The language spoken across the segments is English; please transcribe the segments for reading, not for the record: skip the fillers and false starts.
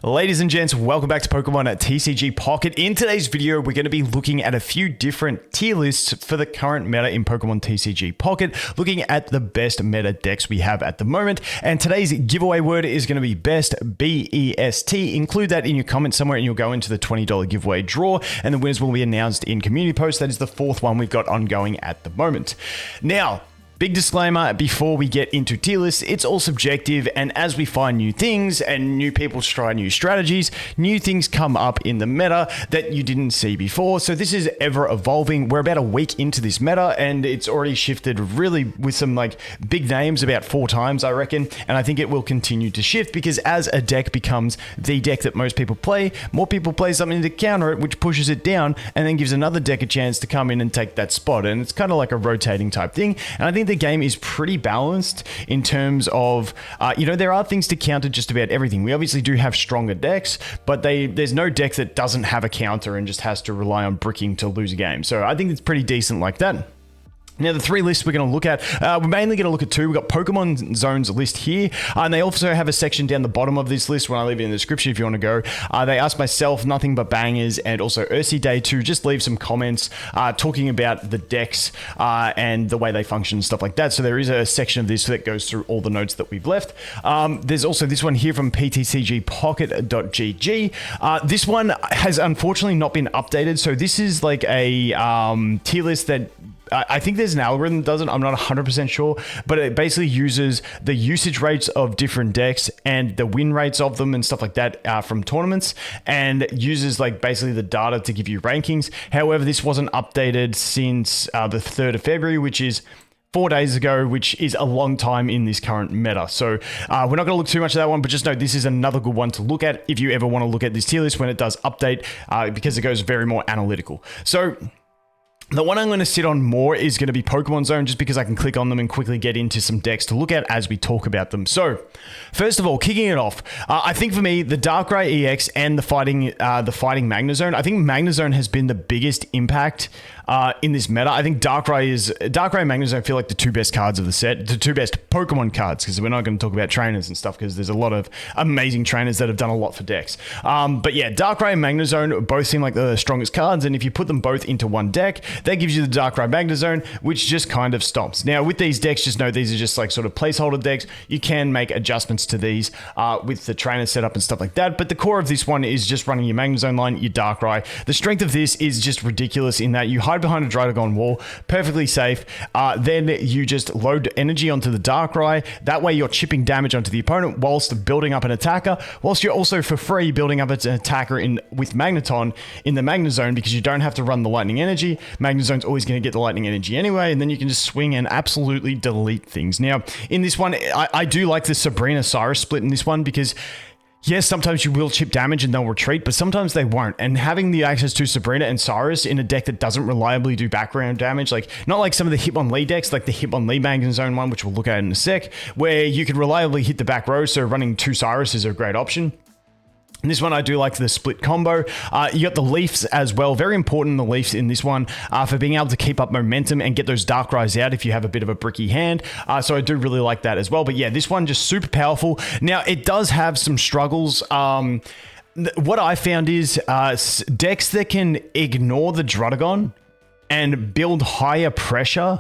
Ladies and gents, welcome back to Pokemon at TCG Pocket. In today's video, we're going to be looking at a few different tier lists for the current meta in Pokemon TCG Pocket, looking at the best meta decks we have at the moment. And today's giveaway word is going to be BEST, B-E-S-T. Include that in your comment somewhere and you'll go into the $20 giveaway draw, and the winners will be announced in community posts. That is the fourth one we've got ongoing at the moment. Now, big disclaimer before we get into tier lists, it's all subjective, and as we find new things and new people try new strategies, new things come up in the meta that you didn't see before. So this is ever evolving. We're about a week into this meta and it's already shifted really with some like big names about 4 times, I reckon. And I think it will continue to shift because as a deck becomes the deck that most people play, more people play something to counter it, which pushes it down and then gives another deck a chance to come in and take that spot. And it's kind of like a rotating type thing. And I think the game is pretty balanced in terms of, there are things to counter just about everything. We obviously do have stronger decks, but there's no deck that doesn't have a counter and just has to rely on bricking to lose a game. So I think it's pretty decent like that. Now, the 3 lists we're going to look at, we're mainly going to look at 2. We've got Pokemon Zone's list here, and they also have a section down the bottom of this list when I leave it in the description if you want to go. They asked myself, Nothing But Bangers, and also Ursi Day to just leave some comments talking about the decks and the way they function and stuff like that. So there is a section of this that goes through all the notes that we've left. There's also this one here from ptcgpocket.gg. This one has unfortunately not been updated. So this is like a tier list that I think there's an algorithm that does it. I'm not 100% sure, but it basically uses the usage rates of different decks and the win rates of them and stuff like that from tournaments, and uses like basically the data to give you rankings. However, this wasn't updated since the 3rd of February, which is 4 days ago, which is a long time in this current meta. So we're not going to look too much at that one, but just know this is another good one to look at if you ever want to look at this tier list when it does update, because it goes very more analytical. So the one I'm going to sit on more is going to be Pokemon Zone, just because I can click on them and quickly get into some decks to look at as we talk about them. So, first of all, kicking it off, I think for me, the Darkrai EX and the Fighting Magnezone, I think Magnezone has been the biggest impact in this meta. I think Darkrai and Magnezone feel like the 2 best cards of the set, the 2 best Pokemon cards, because we're not going to talk about trainers and stuff, because there's a lot of amazing trainers that have done a lot for decks. But yeah, Darkrai and Magnezone both seem like the strongest cards, and if you put them both into one deck, that gives you the Darkrai Magnezone, which just kind of stomps. Now, with these decks, just know these are just like sort of placeholder decks. You can make adjustments to these with the trainer setup and stuff like that, but the core of this one is just running your Magnezone line, your Darkrai. The strength of this is just ridiculous in that you hide behind a Druddigon wall, perfectly safe. Then you just load energy onto the Darkrai. That way you're chipping damage onto the opponent whilst building up an attacker, whilst you're also for free building up an attacker with Magneton in the Magnezone, because you don't have to run the lightning energy. Magnezone's always going to get the lightning energy anyway, and then you can just swing and absolutely delete things. Now, in this one, I do like the Sabrina Cyrus split in this one, because yes, sometimes you will chip damage and they'll retreat, but sometimes they won't. And having the access to Sabrina and Cyrus in a deck that doesn't reliably do background damage, like not like some of the Hitmonlee decks, like the Hitmonlee Magnezone one, which we'll look at in a sec, where you can reliably hit the back row, so running 2 Cyrus is a great option. And this one, I do like the split combo. You got the Leafs as well. Very important, the Leafs in this one, for being able to keep up momentum and get those Darkrai's out if you have a bit of a bricky hand. So I do really like that as well. But yeah, this one just super powerful. Now, it does have some struggles. What I found is decks that can ignore the Druddigon and build higher pressure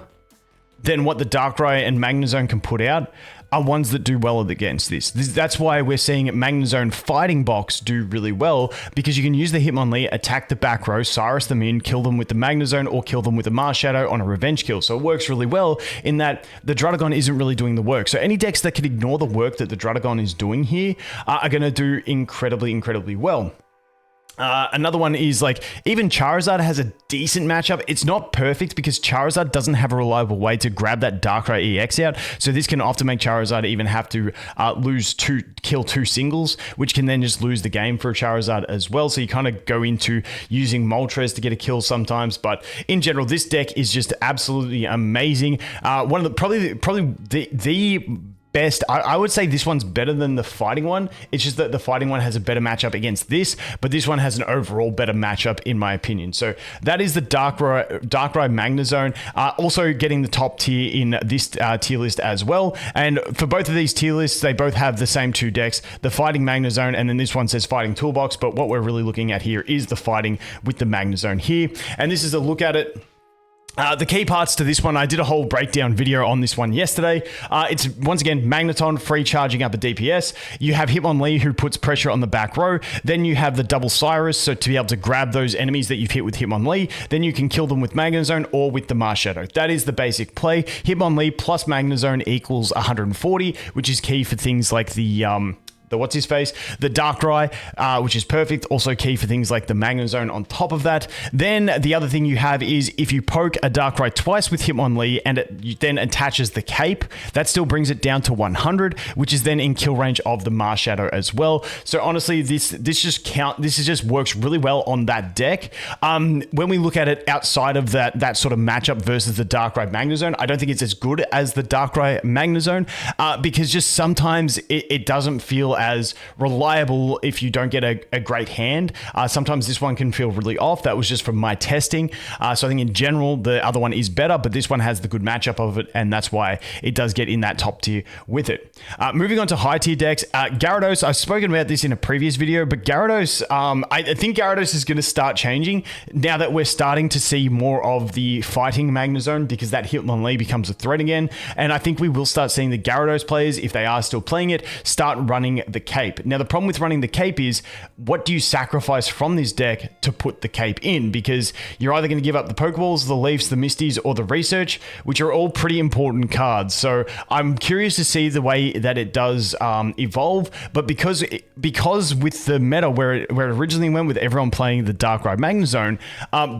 than what the Darkrai and Magnezone can put out are ones that do well against this. That's why we're seeing Magnezone Fighting Box do really well, because you can use the Hitmonlee, attack the back row, Cyrus them in, kill them with the Magnezone, or kill them with a Marshadow on a revenge kill. So it works really well in that the Druddigon isn't really doing the work. So any decks that can ignore the work that the Druddigon is doing here are going to do incredibly, incredibly well. Another one is like, even Charizard has a decent matchup. It's not perfect because Charizard doesn't have a reliable way to grab that Darkrai EX out. So this can often make Charizard even have to kill 2 singles, which can then just lose the game for a Charizard as well. So you kind of go into using Moltres to get a kill sometimes. But in general, this deck is just absolutely amazing. One of the probably the best. I would say this one's better than the fighting one. It's just that the fighting one has a better matchup against this, but this one has an overall better matchup in my opinion. So that is the Darkrai Magnezone. Also getting the top tier in this tier list as well. And for both of these tier lists, they both have the same two decks, the Fighting Magnezone, and then this one says Fighting Toolbox, but what we're really looking at here is the Fighting with the Magnezone here. And this is a look at it. The key parts to this one, I did a whole breakdown video on this one yesterday. It's once again Magneton, free charging up a DPS. You have Hitmonlee who puts pressure on the back row. Then you have the double Cyrus, so to be able to grab those enemies that you've hit with Hitmonlee, then you can kill them with Magnezone or with the Marshadow. That is the basic play. Hitmonlee plus Magnezone equals 140, which is key for things like the what's his face, the Darkrai, which is perfect. Also key for things like the Magnezone on top of that. Then the other thing you have is if you poke a Darkrai twice with Hitmonlee and it then attaches the cape, that still brings it down to 100, which is then in kill range of the Marshadow as well. So honestly, this just works really well on that deck. When we look at it outside of that sort of matchup versus the Darkrai Magnezone, I don't think it's as good as the Darkrai Magnezone because just sometimes it doesn't feel as reliable if you don't get a great hand. Sometimes this one can feel really off. That was just from my testing. So I think in general, the other one is better, but this one has the good matchup of it, and that's why it does get in that top tier with it. Moving on to high tier decks, Gyarados, I've spoken about this in a previous video, but Gyarados, I think Gyarados is going to start changing now that we're starting to see more of the Fighting Magnezone because that Hitmonlee becomes a threat again, and I think we will start seeing the Gyarados players, if they are still playing it, start running the cape. Now, the problem with running the cape is what do you sacrifice from this deck to put the cape in? Because you're either going to give up the Pokeballs, the Leafs, the Misties, or the Research, which are all pretty important cards. So I'm curious to see the way that it does evolve. But because with the meta where it originally went with everyone playing the Darkrai Magnezone,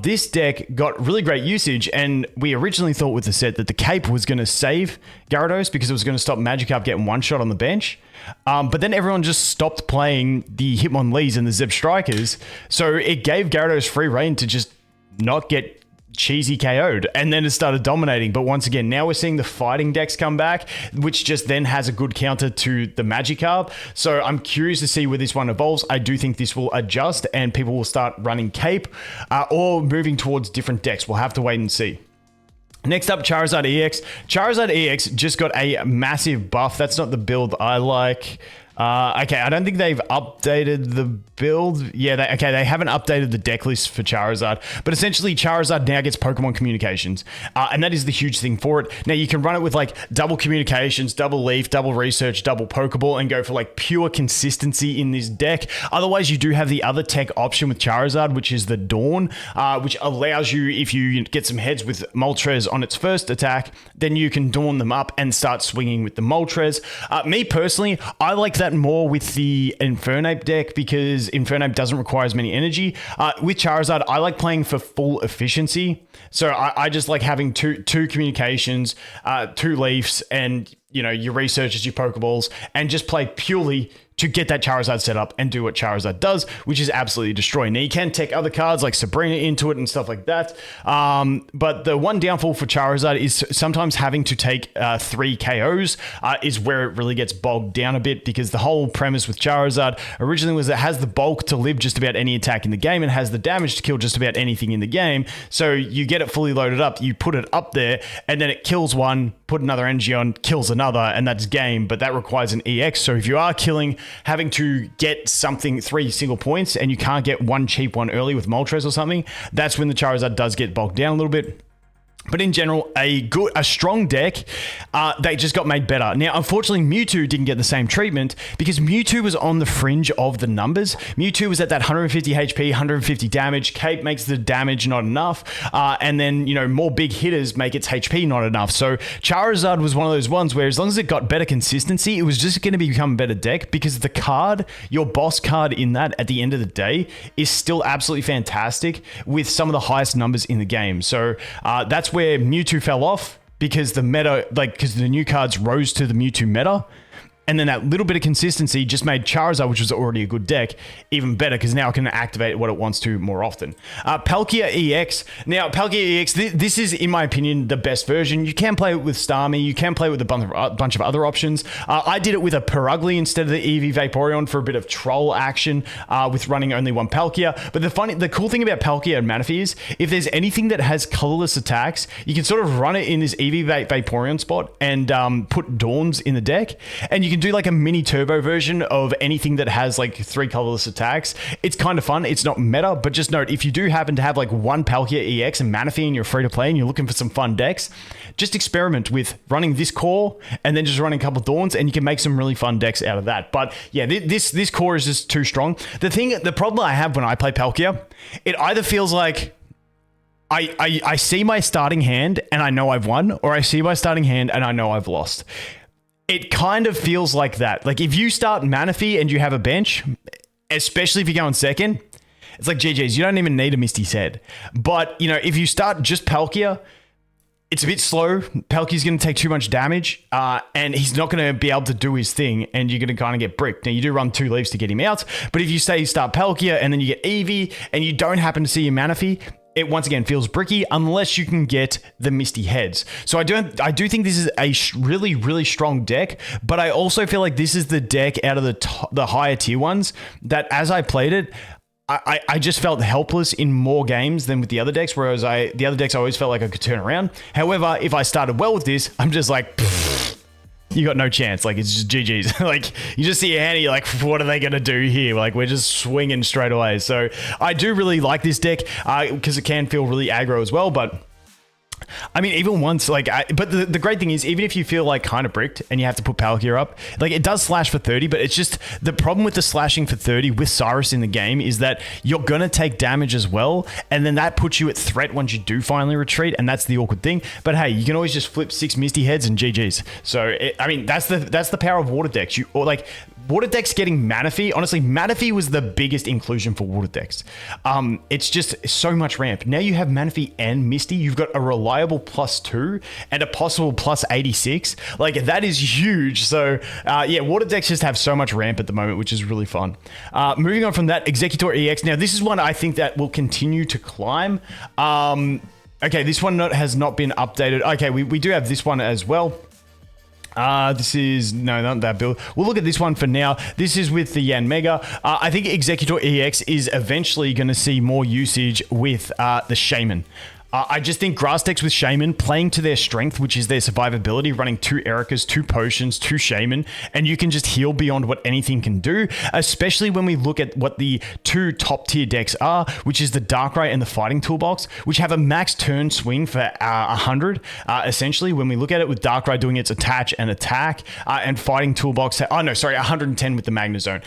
this deck got really great usage. And we originally thought with the set that the cape was going to save Gyarados because it was going to stop Magikarp getting one shot on the bench. But then everyone just stopped playing the Hitmonlees and the Zebstrikers, so it gave Gyarados free reign to just not get cheesy KO'd, and then it started dominating. But once again, now we're seeing the fighting decks come back, which just then has a good counter to the Magikarp. So I'm curious to see where this one evolves. I do think this will adjust and people will start running cape or moving towards different decks. We'll have to wait and see. Next up, Charizard EX. Charizard EX just got a massive buff. That's not the build I like. Okay, I don't think they've updated the build. Yeah, they haven't updated the deck list for Charizard, but essentially Charizard now gets Pokemon Communications, and that is the huge thing for it. Now you can run it with like double Communications, double Leaf, double Research, double Pokeball, and go for like pure consistency in this deck. Otherwise, you do have the other tech option with Charizard, which is the Dawn, which allows you, if you get some heads with Moltres on its first attack, then you can Dawn them up and start swinging with the Moltres. Me personally, I like that more with the Infernape deck because Infernape doesn't require as many energy. With Charizard, I like playing for full efficiency. So I just like having two Communications, two Leafs, and your Researches, your Pokeballs, and just play purely to get that Charizard set up and do what Charizard does, which is absolutely destroy. Now, you can take other cards like Sabrina into it and stuff like that, but the one downfall for Charizard is sometimes having to take 3 KOs is where it really gets bogged down a bit, because the whole premise with Charizard originally was it has the bulk to live just about any attack in the game and has the damage to kill just about anything in the game. So you get it fully loaded up, you put it up there, and then it kills one, put another energy on, kills another, and that's game. But that requires an EX. So if you are having to get something 3 single points and you can't get one cheap one early with Moltres or something, that's when the Charizard does get bogged down a little bit. But in general, a strong deck that just got made better. Now, unfortunately, Mewtwo didn't get the same treatment because Mewtwo was on the fringe of the numbers. Mewtwo was at that 150 HP, 150 damage. Cape makes the damage not enough. And then, more big hitters make its HP not enough. So Charizard was one of those ones where as long as it got better consistency, it was just going to become a better deck because the card, your boss card in that at the end of the day, is still absolutely fantastic with some of the highest numbers in the game. So that's where Mewtwo fell off because the meta, because the new cards rose to the Mewtwo meta. And then that little bit of consistency just made Charizard, which was already a good deck, even better because now it can activate what it wants to more often. Palkia EX. Now, Palkia EX, this is, in my opinion, the best version. You can play it with Starmie. You can play it with a bunch of other options. I did it with a Perugly instead of the Eevee Vaporeon for a bit of troll action with running only one Palkia. But the cool thing about Palkia and Manaphy is if there's anything that has colorless attacks, you can sort of run it in this Eevee Vaporeon spot and put Dawns in the deck. And you can do like a mini turbo version of anything that has like 3 colorless attacks. It's kind of fun. It's not meta, but just note, if you do happen to have like one Palkia EX and Manaphy and you're free to play and you're looking for some fun decks, just experiment with running this core and then just running a couple of Dawns and you can make some really fun decks out of that. But yeah, this core is just too strong. The problem I have when I play Palkia, it either feels like I see my starting hand and I know I've won, or I see my starting hand and I know I've lost. It kind of feels like that. Like if you start Manaphy and you have a bench, especially if you go in second, it's like GG's. You don't even need a Misty's Head. But, you know, if you start just Palkia, it's a bit slow. Palkia's going to take too much damage, and he's not going to be able to do his thing, and you're going to kind of get bricked. Now, you do run 2 leaves to get him out, but if you say you start Palkia and then you get Eevee, and you don't happen to see your Manaphy, it once again feels bricky unless you can get the Misty Heads. So I do think this is a really, really strong deck, but I also feel like this is the deck out of the higher tier ones that as I played it, I just felt helpless in more games than with the other decks, whereas the other decks I always felt like I could turn around. However, if I started well with this, I'm just like, you got no chance. Like, it's just GG's. Like, you just see your hand, you're like, what are they going to do here? Like, we're just swinging straight away. So I do really like this deck because it can feel really aggro as well, but I mean, even once, like, but the great thing is, even if you feel like kind of bricked and you have to put Palkia up, like, it does slash for 30, but it's just the problem with the slashing for 30 with Cyrus in the game is that you're going to take damage as well. And then that puts you at threat once you do finally retreat. And that's the awkward thing. But hey, you can always just flip 6 Misty Heads and GG's. So, I mean, that's the power of water decks. Water decks getting Manaphy, honestly, Manaphy was the biggest inclusion for water decks. It's just so much ramp. Now you have Manaphy and Misty. You've got a reliable +2 and a possible +86. Like, that is huge. So, yeah, water decks just have so much ramp at the moment, which is really fun. Moving on from that, Exeggutor EX. Now, this is one I think that will continue to climb. Okay, this one has not been updated. Okay, we do have this one as well. This is, no, not that build. We'll look at this one for now. This is with the Yan Mega. I think Exeggutor EX is eventually going to see more usage with the Shaman. I just think grass decks with Shaman playing to their strength, which is their survivability, running 2 Ericas, 2 Potions, 2 Shaman, and you can just heal beyond what anything can do, especially when we look at what the 2 top tier decks are, which is the Darkrai and the Fighting Toolbox, which have a max turn swing for 100, essentially, when we look at it with Darkrai doing its attach and attack, and Fighting Toolbox, 110 with the Magnezone.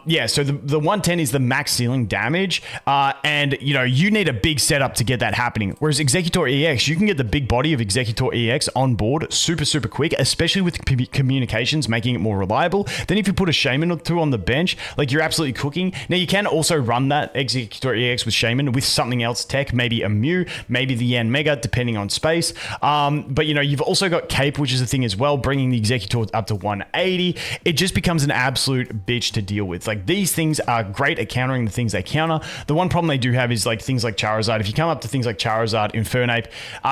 Yeah, so the 110 is the max ceiling damage, and, you know, you need a big setup to get that happening. Whereas Exeggutor EX, you can get the big body of Exeggutor EX on board super, super quick, especially with communications, making it more reliable. Then if you put a Shaman or 2 on the bench, like, you're absolutely cooking. Now, you can also run that Exeggutor EX with Shaman with something else tech, maybe a Mew, maybe the Yan Mega, depending on space. But, you know, you've also got Cape, which is a thing as well, bringing the Exeggutor up to 180. It just becomes an absolute bitch to deal with. Like, these things are great at countering the things they counter. The one problem they do have is, like, things like Charizard. If you come up to things like Charizard, Infernape,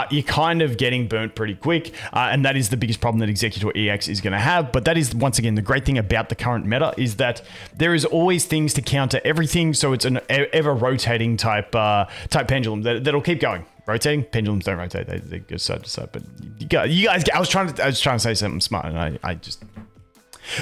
you're kind of getting burnt pretty quick, and that is the biggest problem that Exeggutor EX is going to have. But that is, once again, the great thing about the current meta is that there is always things to counter everything, so it's an ever-rotating type pendulum that'll keep going. Rotating pendulums don't rotate; they go side to side. But you guys, I was trying to say something smart, and I just.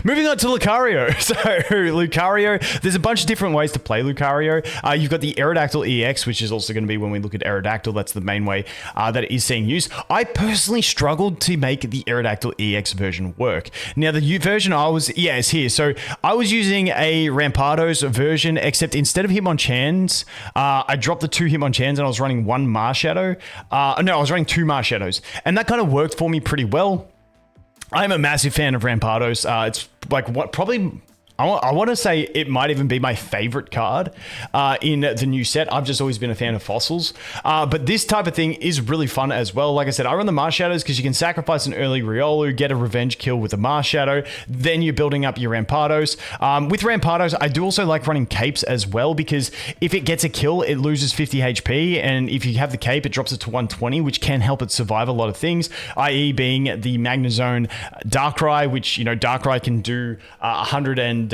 Moving on to Lucario. So, Lucario, there's a bunch of different ways to play Lucario. You've got the Aerodactyl EX, which is also going to be when we look at Aerodactyl. That's the main way that it is seeing use. I personally struggled to make the Aerodactyl EX version work. Now, the version is here. So, I was using a Rampardos version, except instead of Hitmonchan's, I dropped the 2 Hitmonchan's and I was running 1 Marshadow. I was running 2 Marshadows. And that kind of worked for me pretty well. I'm a massive fan of Rampardos. It's like probably I want to say it might even be my favorite card in the new set. I've just always been a fan of fossils. But this type of thing is really fun as well. Like I said, I run the Mars Shadows because you can sacrifice an early Riolu, get a revenge kill with a Mars Shadow, then you're building up your Rampados. With Rampados, I do also like running capes as well because if it gets a kill, it loses 50 HP, and if you have the cape, it drops it to 120, which can help it survive a lot of things, i.e. being the Magnezone Darkrai, which, you know, Darkrai can do 100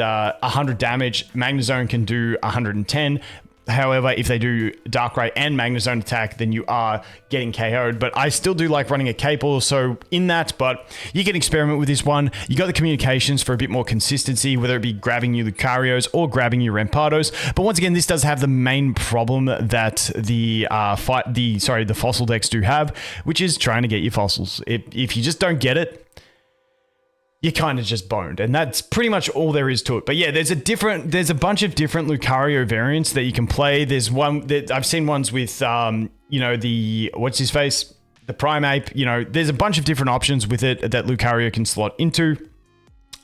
damage. Magnezone can do 110. However, if they do Darkrai and Magnezone attack, then you are getting KO'd. But I still do like running a cape also in that, but you can experiment with this one. You got the communications for a bit more consistency, whether it be grabbing your Lucarios or grabbing your Rampados. But once again, this does have the main problem that the fossil decks do have, which is trying to get your fossils. If you just don't get it, you're kind of just boned, and that's pretty much all there is to it. But yeah, there's a bunch of different Lucario variants that you can play. There's one that I've seen ones with, you know, the the Primeape. You know, there's a bunch of different options with it that Lucario can slot into.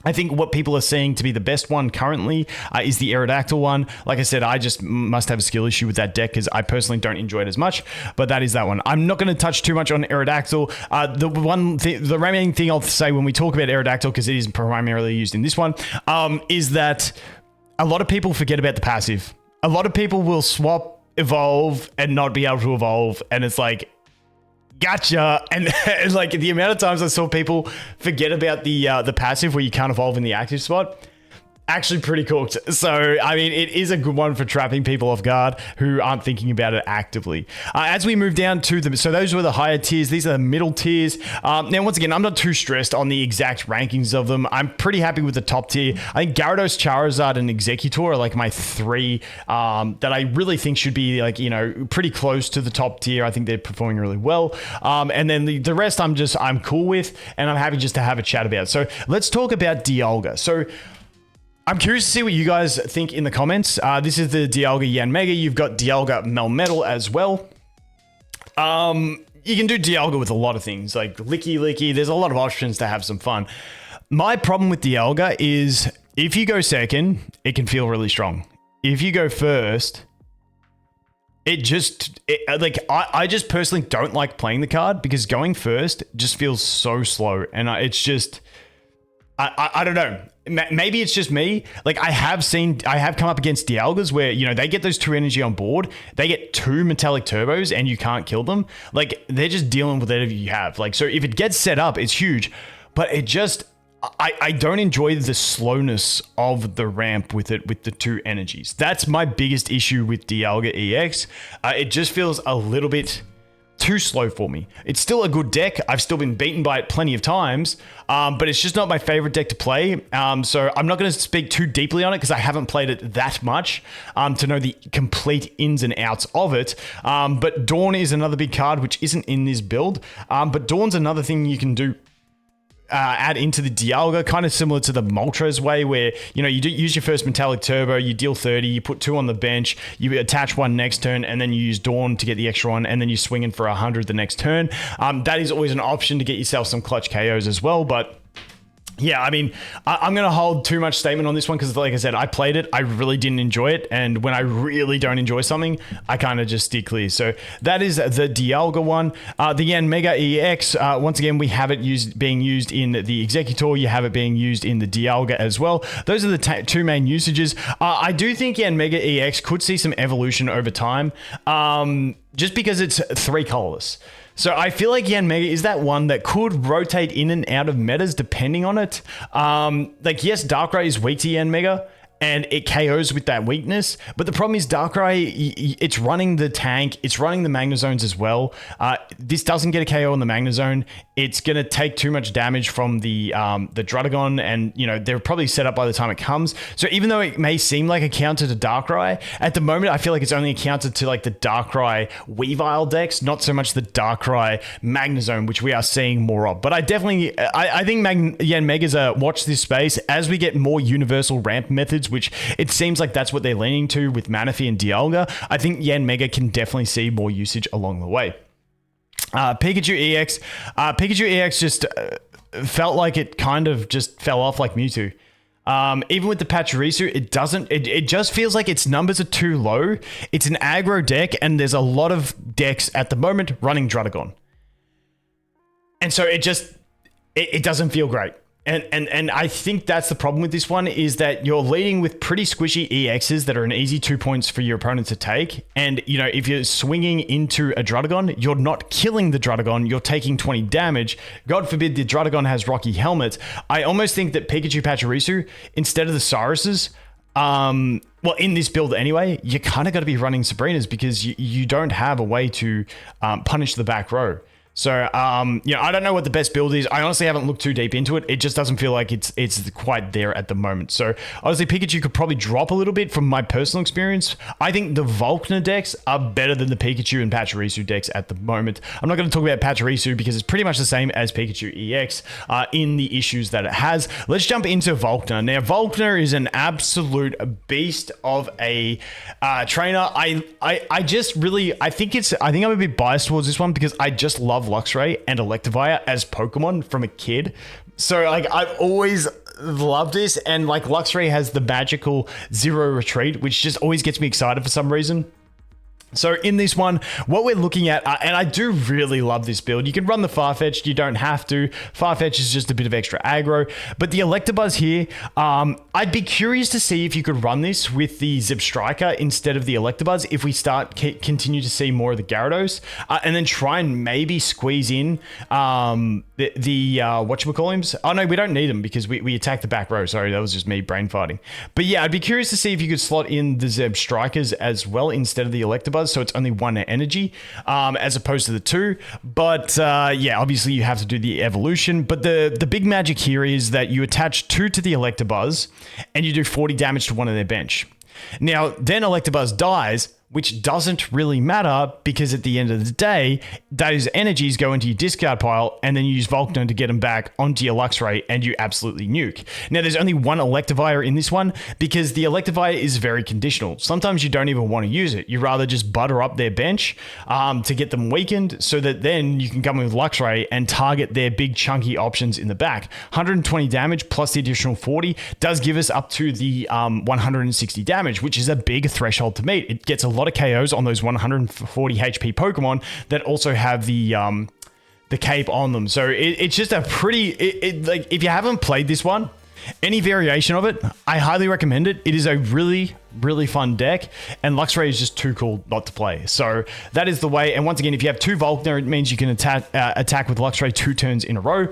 I think what people are seeing to be the best one currently is the Aerodactyl one. Like I said, I just must have a skill issue with that deck because I personally don't enjoy it as much, but that is that one. I'm not going to touch too much on Aerodactyl. The remaining thing I'll say when we talk about Aerodactyl, because it is primarily used in this one, is that a lot of people forget about the passive. A lot of people will swap, evolve, and not be able to evolve, and it's like, gotcha. And like the amount of times I saw people forget about the passive where you can't evolve in the active spot, actually pretty cooked. So, I mean, it is a good one for trapping people off guard who aren't thinking about it actively. As we move down to them, so those were the higher tiers. These are the middle tiers. Now, once again, I'm not too stressed on the exact rankings of them. I'm pretty happy with the top tier. I think Gyarados, Charizard, and Exeggutor are like my three that I really think should be like, you know, pretty close to the top tier. I think they're performing really well. And then the rest I'm cool with, and I'm happy just to have a chat about. So let's talk about Dialga. So I'm curious to see what you guys think in the comments. This is the Dialga Yanmega. You've got Dialga Melmetal as well. You can do Dialga with a lot of things, like Licky. There's a lot of options to have some fun. My problem with Dialga is if you go second, it can feel really strong. If you go first, I just personally don't like playing the card because going first just feels so slow. And it's just, I don't know. Maybe it's just me. Like I have come up against Dialgas where, you know, they get those 2 energy on board. They get 2 metallic turbos and you can't kill them. Like they're just dealing with whatever you have. Like, so if it gets set up, it's huge, but it just, I don't enjoy the slowness of the ramp with it, with the 2 energies. That's my biggest issue with Dialga EX. It just feels a little bit too slow for me. It's still a good deck. I've still been beaten by it plenty of times, but it's just not my favorite deck to play. So I'm not going to speak too deeply on it because I haven't played it that much to know the complete ins and outs of it. But Dawn is another big card which isn't in this build. But Dawn's another thing you can do. Add into the Dialga, kind of similar to the Moltres way, where, you know, you use your first metallic turbo, you deal 30, you put 2 on the bench, you attach 1 next turn, and then you use Dawn to get the extra 1, and then you swing in for 100 the next turn. That is always an option to get yourself some clutch KOs as well, but yeah, I mean, I'm going to hold too much statement on this one because, like I said, I played it. I really didn't enjoy it. And when I really don't enjoy something, I kind of just steer clear. So that is the Dialga one. The Yanmega EX, once again, we have it being used in the Exeggutor. You have it being used in the Dialga as well. Those are the 2 main usages. I do think Yanmega EX could see some evolution over time just because it's 3 colorless. So I feel like Yanmega is that one that could rotate in and out of metas depending on it. Like, yes, Darkrai is weak to Yanmega, and it KOs with that weakness. But the problem is Darkrai, it's running the tank, it's running the Magnezones as well. This doesn't get a KO on the Magnezone. It's going to take too much damage from the Druddigon, and, you know, they're probably set up by the time it comes. So even though it may seem like a counter to Darkrai, at the moment I feel like it's only a counter to like the Darkrai Weavile decks, not so much the Darkrai Magnezone, which we are seeing more of. But I think Yanmega's watch this space as we get more universal ramp methods, which it seems like that's what they're leaning to with Manaphy and Dialga. I think Yanmega can definitely see more usage along the way. Pikachu EX just felt like it kind of just fell off like Mewtwo. Even with the Pachirisu, it doesn't. It just feels like its numbers are too low. It's an aggro deck, and there's a lot of decks at the moment running Drudagon, and so it doesn't feel great. And I think that's the problem with this one, is that you're leading with pretty squishy EXs that are an easy 2 points for your opponent to take. And, you know, if you're swinging into a Drudagon, you're not killing the Drudagon, you're taking 20 damage. God forbid the Drudagon has Rocky Helmet. I almost think that Pikachu Pachirisu, instead of the Cyruses, well, in this build anyway, you kind of got to be running Sabrinas, because you don't have a way to punish the back row. So, you know, I don't know what the best build is. I honestly haven't looked too deep into it. It just doesn't feel like it's quite there at the moment. So, honestly, Pikachu could probably drop a little bit from my personal experience. I think the Volkner decks are better than the Pikachu and Pachirisu decks at the moment. I'm not going to talk about Pachirisu because it's pretty much the same as Pikachu EX in the issues that it has. Let's jump into Volkner. Now, Volkner is an absolute beast of a trainer. I think I'm a bit biased towards this one because I just love Luxray and Electivire as Pokemon from a kid. So like I've always loved this, and like Luxray has the magical Zero Retreat, which just always gets me excited for some reason. So in this one, what we're looking at, and I do really love this build. You can run the Farfetch'd, you don't have to. Farfetch is just a bit of extra aggro. But the Electabuzz here, I'd be curious to see if you could run this with the Zebstrika instead of the Electabuzz if we continue to see more of the Gyarados. And then try and maybe squeeze in whatchamacallims. Oh no, we don't need them because we attack the back row. Sorry, that was just me brain farting. But yeah, I'd be curious to see if you could slot in the Zebstrikas as well instead of the Electabuzz. So it's only one energy as opposed to the two. But yeah, obviously you have to do the evolution. But the big magic here is that you attach 2 to the Electabuzz and you do 40 damage to one of their bench. Now, then Electabuzz dies, which doesn't really matter because at the end of the day, those energies go into your discard pile and then you use Volkner to get them back onto your Luxray and you absolutely nuke. Now, there's only one Electivire in this one because the Electivire is very conditional. Sometimes you don't even want to use it. You rather just butter up their bench to get them weakened so that then you can come in with Luxray and target their big chunky options in the back. 120 damage plus the additional 40 does give us up to the 160 damage, which is a big threshold to meet. It gets a lot of KOs on those 140 HP Pokemon that also have the cape on them. So it's just a pretty like if you haven't played this one, any variation of it, I highly recommend it. It is a really fun deck, and Luxray is just too cool not to play. So that is the way. And once again, if you have 2 Volkner, it means you can attack with Luxray 2 turns in a row,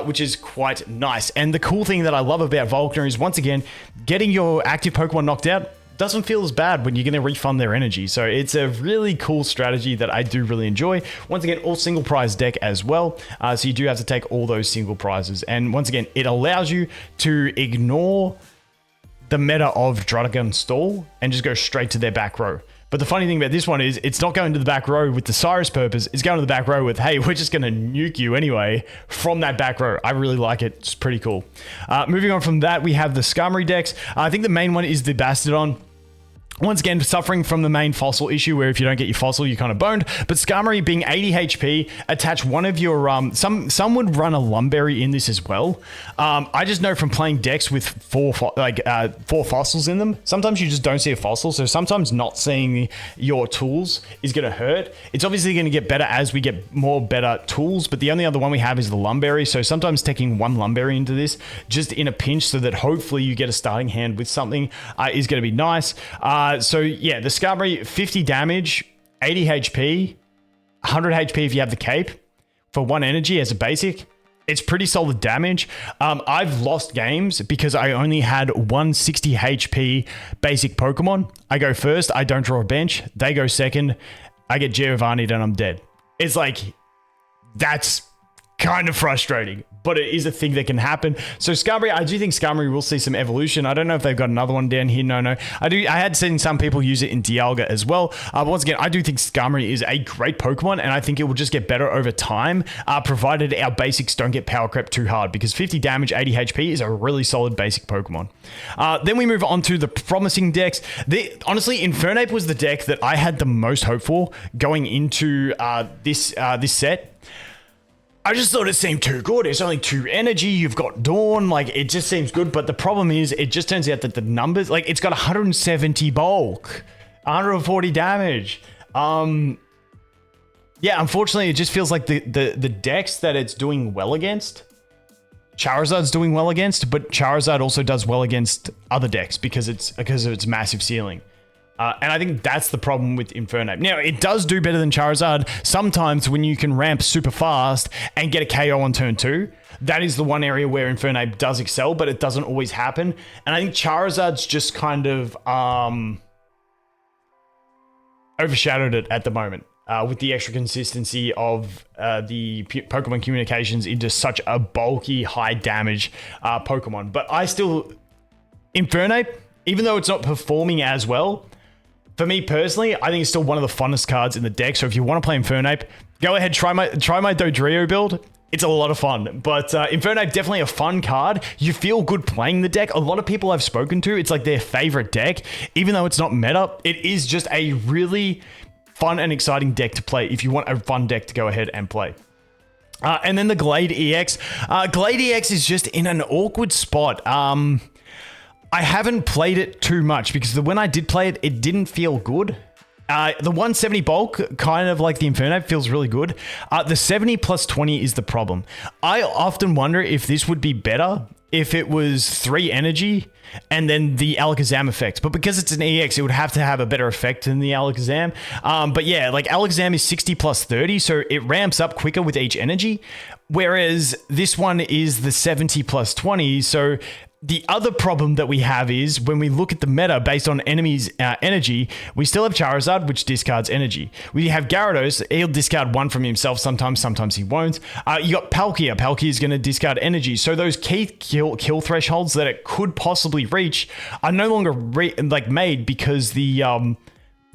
which is quite nice. And the cool thing that I love about Volkner is, once again, getting your active Pokemon knocked out doesn't feel as bad when you're going to refund their energy. So it's a really cool strategy that I do really enjoy. Once again, all single prize deck as well. So you do have to take all those single prizes. And once again, it allows you to ignore the meta of Drudagon Stall and just go straight to their back row. But the funny thing about this one is it's not going to the back row with the Cyrus purpose. It's going to the back row with, hey, we're just going to nuke you anyway from that back row. I really like it. It's pretty cool. Moving on from that, we have the Skarmory decks. I think the main one is the Bastodon. Once again, suffering from the main fossil issue where if you don't get your fossil, you're kind of boned. But Skarmory being 80 HP, attach one of your... Some would run a Lumberry in this as well. I just know from playing decks with 4 fossils in them, sometimes you just don't see a fossil. So sometimes not seeing your tools is going to hurt. It's obviously going to get better as we get more better tools. But the only other one we have is the Lumberry. So sometimes taking one Lumberry into this just in a pinch so that hopefully you get a starting hand with something is going to be nice. So yeah, the Skarmory, 50 damage, 80 HP, 100 HP if you have the cape for 1 energy as a basic. It's pretty solid damage. I've lost games because I only had 160 HP basic Pokemon. I go first, I don't draw a bench. They go second, I get Giovanni'd and I'm dead. It's like, that's kind of frustrating, but it is a thing that can happen. So Skarmory, I do think Skarmory will see some evolution. I don't know if they've got another one down here. No. I had seen some people use it in Dialga as well. But once again, I do think Skarmory is a great Pokemon, and I think it will just get better over time, provided our basics don't get power crept too hard, because 50 damage, 80 HP is a really solid basic Pokemon. Then we move on to the promising decks. Honestly, Infernape was the deck that I had the most hope for going into this set. I just thought it seemed too good. It's only 2 energy. You've got Dawn. Like, it just seems good. But the problem is, it just turns out that the numbers, like, it's got 170 bulk, 140 damage. Yeah, unfortunately, it just feels like the decks that it's doing well against, Charizard's doing well against, but Charizard also does well against other decks because of its massive ceiling. And I think that's the problem with Infernape. Now, it does do better than Charizard sometimes when you can ramp super fast and get a KO on turn 2. That is the one area where Infernape does excel, but it doesn't always happen. And I think Charizard's just kind of overshadowed it at the moment with the extra consistency of the Pokemon communications into such a bulky, high damage Pokemon. But I still... Infernape, even though it's not performing as well... For me personally, I think it's still one of the funnest cards in the deck. So if you want to play Infernape, go ahead, try my Dodrio build. It's a lot of fun. But Infernape, definitely a fun card. You feel good playing the deck. A lot of people I've spoken to, it's like their favorite deck. Even though it's not meta, it is just a really fun and exciting deck to play if you want a fun deck to go ahead and play. And then the Glade EX. Glade EX is just in an awkward spot. I haven't played it too much because when I did play it, it didn't feel good. The 170 bulk, kind of like the Infernape, feels really good. The 70 plus 20 is the problem. I often wonder if this would be better if it was 3 energy and then the Alakazam effect. But because it's an EX, it would have to have a better effect than the Alakazam. But yeah, like Alakazam is 60 plus 30, so it ramps up quicker with each energy. Whereas this one is the 70 plus 20, so... The other problem that we have is when we look at the meta based on enemies' energy, we still have Charizard, which discards energy. We have Gyarados, he'll discard 1 from himself sometimes he won't. You got Palkia. Palkia is going to discard energy. So those key kill thresholds that it could possibly reach are no longer made because the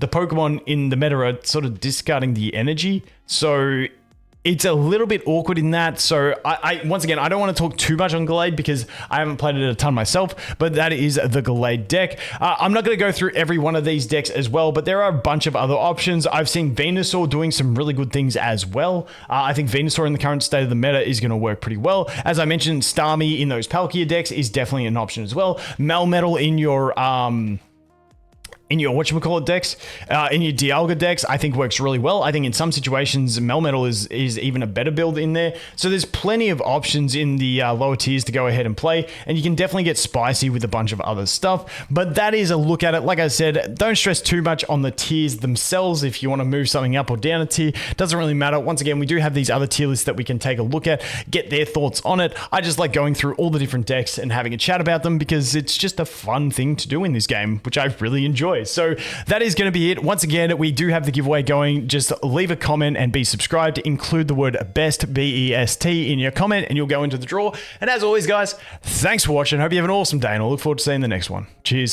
Pokemon in the meta are sort of discarding the energy. So... it's a little bit awkward in that. So I once again, I don't want to talk too much on Gallade because I haven't played it a ton myself, but that is the Gallade deck. I'm not going to go through every one of these decks as well, but there are a bunch of other options. I've seen Venusaur doing some really good things as well. I think Venusaur in the current state of the meta is going to work pretty well. As I mentioned, Starmie in those Palkia decks is definitely an option as well. Melmetal in your... in your whatchamacallit decks, in your Dialga decks, I think works really well. I think in some situations, Melmetal is even a better build in there. So there's plenty of options in the lower tiers to go ahead and play, and you can definitely get spicy with a bunch of other stuff. But that is a look at it. Like I said, don't stress too much on the tiers themselves. If you want to move something up or down a tier, doesn't really matter. Once again, we do have these other tier lists that we can take a look at, get their thoughts on it. I just like going through all the different decks and having a chat about them because it's just a fun thing to do in this game, which I really enjoy. So that is going to be it. Once again, we do have the giveaway going. Just leave a comment and be subscribed. Include the word BEST, B-E-S-T, in your comment and you'll go into the draw. And as always, guys, thanks for watching. Hope you have an awesome day and I look forward to seeing the next one. Cheers.